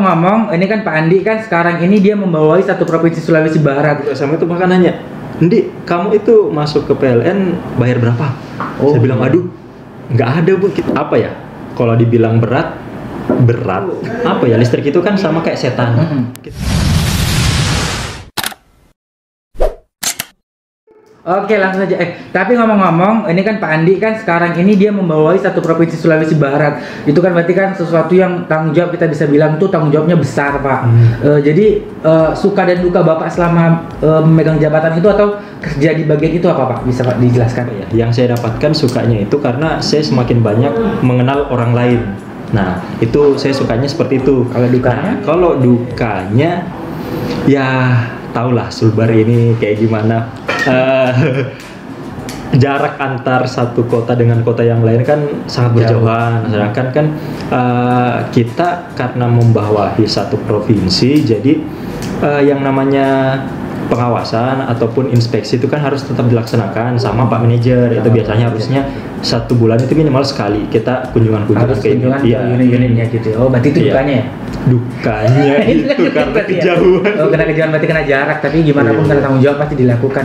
Ngomong, ini kan Pak Andi kan sekarang ini dia membawai satu provinsi Sulawesi Barat. Sama itu bahkan nanya, Ndi, kamu itu masuk ke PLN bayar berapa? Saya bilang, aduh, nggak ada bu. Apa ya? Kalau dibilang berat, apa ya? Listrik itu kan sama kayak setan. Oke, langsung saja. Tapi ngomong-ngomong, ini kan Pak Andi kan sekarang ini dia membawai satu provinsi Sulawesi Barat. Itu kan berarti kan sesuatu yang tanggung jawab, kita bisa bilang tuh tanggung jawabnya besar, Pak. Jadi suka dan duka Bapak selama memegang jabatan itu atau kerja di bagian itu apa, Pak? Bisa Pak dijelaskan? Yang saya dapatkan sukanya itu karena saya semakin banyak mengenal orang lain. Nah, itu saya sukanya seperti itu. Kalau dukanya? Kalau dukanya, ya tahulah Sulbar ini kayak gimana. Jarak antar satu kota dengan kota yang lain kan sangat berjauhan. Sedangkan kan kita karena membawahi satu provinsi, jadi yang namanya pengawasan ataupun inspeksi itu kan harus tetap dilaksanakan sama Pak Manajer. Itu biasanya harusnya satu bulan itu minimal sekali kita kunjungan-kunjungan ke unit-unitnya gitu. Oh, berarti itu dukanya ya? Dukanya itu karena kejauhan. Oh, kena kejauhan berarti kena jarak, tapi gimana pun karena tanggung jawab pasti dilakukan.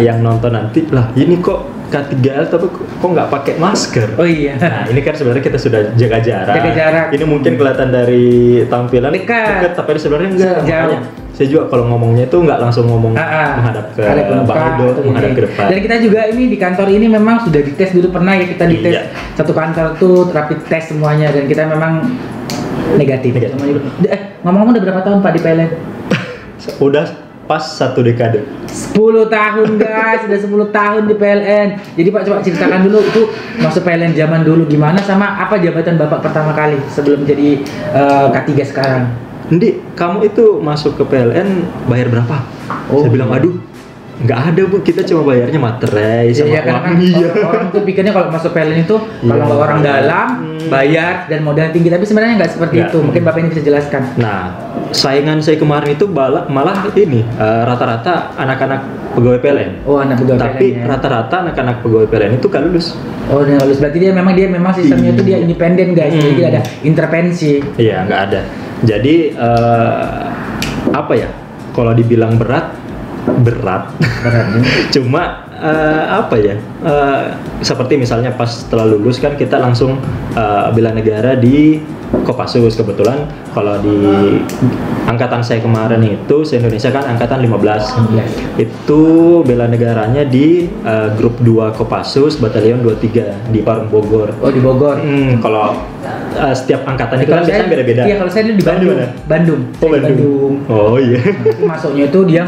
Yang nonton nanti lah, ini kok K3L tapi kok nggak pakai masker? Oh iya. Nah, ini kan sebenarnya kita sudah jaga jarak. Jaga jarak. Ini mungkin kelihatan dari tampilan dekat, tapi sebenarnya enggak. Makanya saya juga kalau ngomongnya itu nggak langsung ngomong menghadap ke Bang, menghadap ke depan. Dan kita juga ini di kantor ini memang sudah dites dulu, pernah ya kita dites satu kantor tuh rapid test semuanya, dan kita memang negatif. Ngomong-ngomong udah berapa tahun Pak di PLN? Udah pas 1 dekade. 10 tahun guys, sudah 10 tahun di PLN. Jadi Pak coba ceritakan dulu itu masuk PLN zaman dulu gimana, sama apa jabatan Bapak pertama kali sebelum jadi K3 sekarang. Ndi, kamu itu masuk ke PLN bayar berapa? Saya bilang, aduh, nggak ada bu, kita cuma bayarnya materai sama kan orang tuh pikirnya kalau masuk PLN itu kalau nggak orang dalam bayar dan modal tinggi, tapi sebenarnya nggak seperti itu. Mungkin Bapak ini bisa jelaskan. Nah, saingan saya kemarin itu malah ini rata-rata anak-anak pegawai PLN. Oh, anak pegawai PLN. Tapi rata-rata anak-anak pegawai PLN itu kan lulus. Oh, dia lulus. Berarti dia memang sistemnya itu dia independen guys. Jadi tidak ada intervensi. Iya, nggak ada. Jadi apa ya? Kalau dibilang berat. Cuma apa ya? Seperti misalnya pas setelah lulus kan kita langsung bela negara di Kopassus. Kebetulan kalau di angkatan saya kemarin itu se-Indonesia kan angkatan 15. Itu bela negaranya di grup 2 Kopassus Batalion 23 di Parung Bogor. Oh, di Bogor. Kalau setiap angkatan itu kan biasanya beda-beda. Iya, kalau saya di Bandung. Bandung. Oh iya. Masuknya itu dia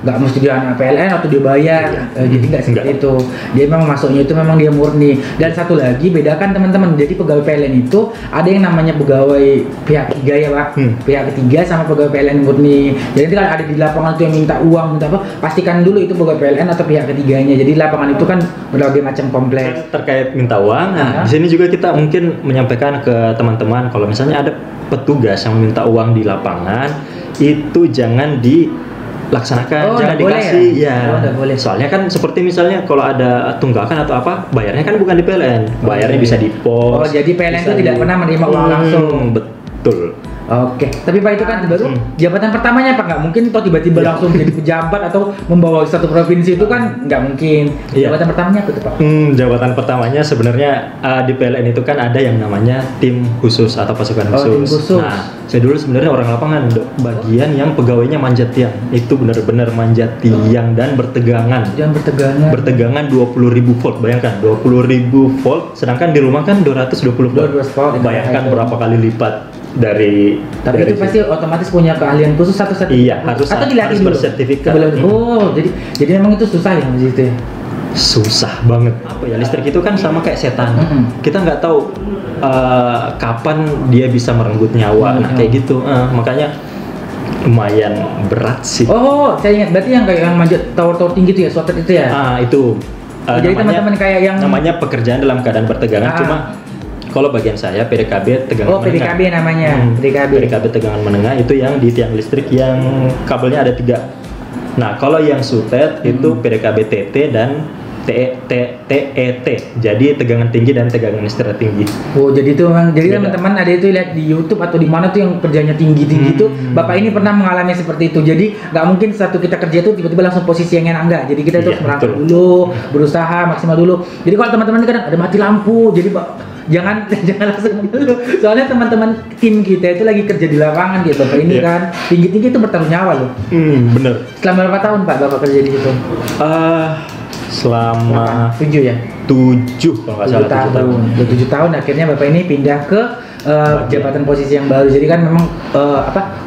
nggak mesti dia anak PLN atau dia bayar, jadi nggak seperti itu. Dia memang masuknya itu memang dia murni. Dan satu lagi bedakan teman-teman, jadi pegawai PLN itu ada yang namanya pegawai pihak ketiga ya Pak, pihak ketiga sama pegawai PLN murni. Jadi kalau ada di lapangan itu yang minta uang, minta apa, pastikan dulu itu pegawai PLN atau pihak ketiganya. Jadi lapangan itu kan berbagai macam kompleks. Terkait minta uang, di sini juga kita mungkin menyampaikan ke teman-teman kalau misalnya ada petugas yang meminta uang di lapangan, itu jangan dilaksanakan, jangan dikasih ya. Boleh. Soalnya kan seperti misalnya kalau ada tunggakan atau apa, bayarnya kan bukan di PLN, bayarnya bisa di pos. Oh, jadi PLN itu tidak pernah menerima uang langsung. Betul. Oke, tapi Pak itu kan baru jabatan pertamanya Pak, nggak mungkin toh tiba-tiba langsung jadi pejabat atau membawa satu provinsi, itu kan nggak mungkin. Jabatan pertamanya apa tuh Pak? Jabatan pertamanya sebenarnya di PLN itu kan ada yang namanya tim khusus atau pasukan khusus. Tim khusus. Nah, saya dulu sebenarnya orang lapangan, bagian yang pegawainya manjat tiang. Itu benar-benar manjat tiang dan bertegangan. Bertegangan 20.000 volt, bayangkan 20.000 volt, sedangkan di rumah kan 220 volt. Bayangkan berapa kali lipat dari. Tapi itu pasti otomatis punya keahlian khusus satu. Iya, harus bersertifikat. Oh, jadi memang itu susah ya di situ. Susah banget. Apa ya, listrik itu kan sama kayak setan. Kita nggak tahu kapan dia bisa merenggut nyawa. Nah, kayak gitu. Makanya lumayan berat sih. Oh, saya ingat berarti yang kayak yang manjat tower-tower tinggi itu ya, SWAT itu ya. Itu. Jadi teman-teman kayak yang namanya pekerjaan dalam keadaan bertegangan. Cuma kalau bagian saya PDKB tegangan menengah. PDKB namanya. PDKB tegangan menengah itu yang di tiang listrik yang kabelnya ada 3. Nah, kalau yang sutet itu PDKB TT dan TET. Jadi tegangan tinggi dan tegangan istirahat tinggi. Oh, jadi itu memang, jadi Beda. teman-teman ada itu lihat di YouTube atau di mana tuh yang kerjanya tinggi-tinggi itu, Bapak ini pernah mengalami seperti itu. Jadi nggak mungkin satu kita kerja tuh tiba-tiba langsung posisi yang enak, enggak. Jadi kita Iya, terus merangkak betul. dulu, berusaha maksimal dulu. Jadi kalau teman-teman kadang ada mati lampu, jadi jangan jangan langsung dulu. Soalnya teman-teman tim kita itu lagi kerja di lapangan gitu, Bapak ini Iya. kan tinggi-tinggi itu bertaruh nyawa loh. Bener. Selama berapa tahun Pak Bapak kerja di situ? Selama 7 ya? 7 kalau nggak 7 salah 7 tahun. tahun. Udah 7 tahun akhirnya Bapak ini pindah ke jabatan posisi yang baru. Jadi kan memang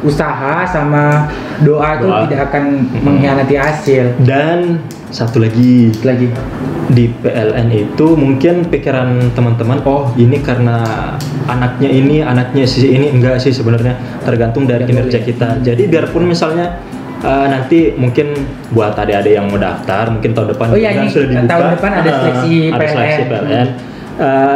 usaha sama doa itu Doa. tidak akan mengkhianati hasil. Dan satu lagi Lagi. di PLN itu mungkin pikiran teman-teman, oh ini karena anaknya si ini, enggak sih sebenarnya, tergantung dari kinerja kita. Jadi biarpun misalnya nanti mungkin buat adik-adik yang mau daftar mungkin tahun depan Oh iya, ini sudah dibuka, tahun depan ada seleksi ada seleksi PLN. PLN.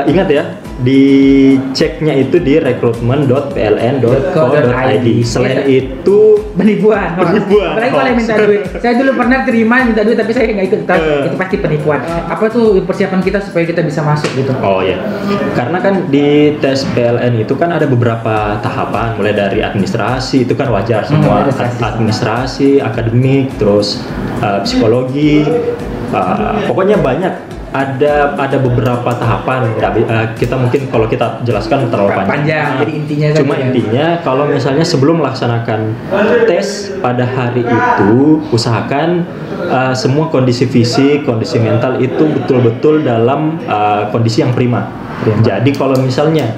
Ingat ya, diceknya itu di recruitment.pln.co.id. Selain itu Penipuan. Penipuan. Apalagi kalau yang minta duit. Saya dulu pernah terima minta duit tapi saya nggak ikut. Itu pasti penipuan. Apa tuh persiapan kita supaya kita bisa masuk gitu? Oh ya, karena kan di tes PLN itu kan ada beberapa tahapan, mulai dari administrasi itu kan wajar semua, administrasi, akademik, terus psikologi, pokoknya banyak. Ada beberapa tahapan. Kita mungkin kalau kita jelaskan terlalu panjang. Jadi intinya Cuma intinya kalau misalnya sebelum melaksanakan tes pada hari itu usahakan semua kondisi fisik, kondisi mental itu betul-betul dalam kondisi yang prima. Jadi kalau misalnya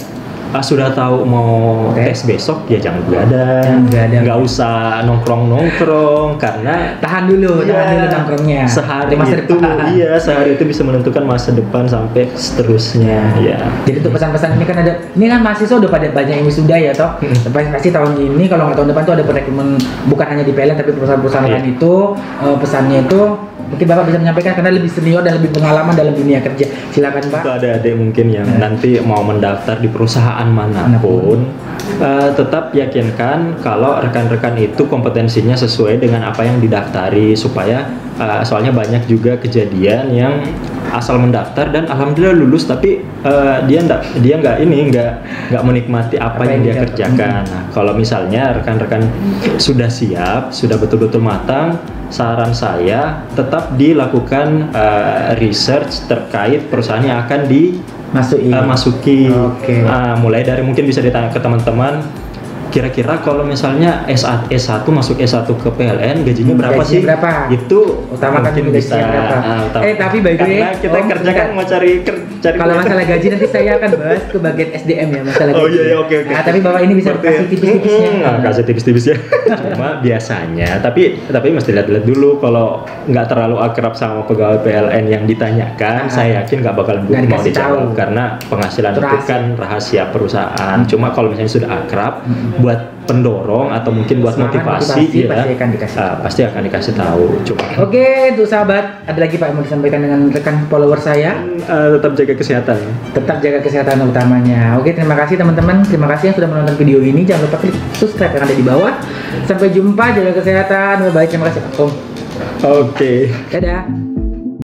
sudah tahu mau tes besok ya jangan begadang, nggak usah nongkrong karena tahan dulu nongkrongnya. Sehari masa itu depan. sehari itu bisa menentukan masa depan sampai seterusnya ya. Jadi untuk pesan-pesan ini kan mahasiswa udah pada banyak yang wisuda ya toh. Pasti tahun ini kalau nggak tahun depan tuh ada perekrutan bukan hanya di PLN tapi perusahaan-perusahaan lain itu pesannya itu mungkin Bapak bisa menyampaikan karena lebih senior dan lebih pengalaman dalam dunia kerja. Silakan Pak. Itu ada adik mungkin yang nanti mau mendaftar di perusahaan manapun, tetap yakinkan kalau rekan-rekan itu kompetensinya sesuai dengan apa yang didaftari supaya soalnya banyak juga kejadian yang asal mendaftar dan alhamdulillah lulus tapi dia nggak menikmati apa yang dia kerjakan. Nah, kalau misalnya rekan-rekan sudah siap, sudah betul-betul matang, saran saya tetap dilakukan research terkait perusahaan yang akan dimasuki. Mulai dari mungkin bisa ditanya ke teman-teman, kira-kira kalau misalnya S1 masuk S1 ke PLN gajinya berapa sih? Berapa? Itu utamakan mungkin bisa berapa. Tapi by the way, karena kita kerja kan mau cari kalau masalah gaji nanti saya akan bahas ke bagian SDM ya masalah gaji. Oh iya, oke. Tapi Bapak ini bisa kasih tipis-tipisnya. Kasih tipis-tipisnya. Cuma biasanya, tapi mesti lihat-lihat dulu. Kalau nggak terlalu akrab sama pegawai PLN yang ditanyakan, saya yakin nggak bakal mau dijawab karena penghasilan itu kan rahasia perusahaan. Cuma kalau misalnya sudah akrab, buat pendorong atau mungkin buat motivasi ya, pasti akan dikasih tahu. Cuma Oke, untuk sahabat, ada lagi Pak yang mau disampaikan dengan rekan follower saya? Tetap jaga kesehatan. Tetap jaga kesehatan utamanya. Oke, terima kasih teman-teman. Terima kasih yang sudah menonton video ini. Jangan lupa klik subscribe yang ada di bawah. Sampai jumpa, jaga kesehatan. Bye-bye. Terima kasih Pak Om. Oke. Dadah.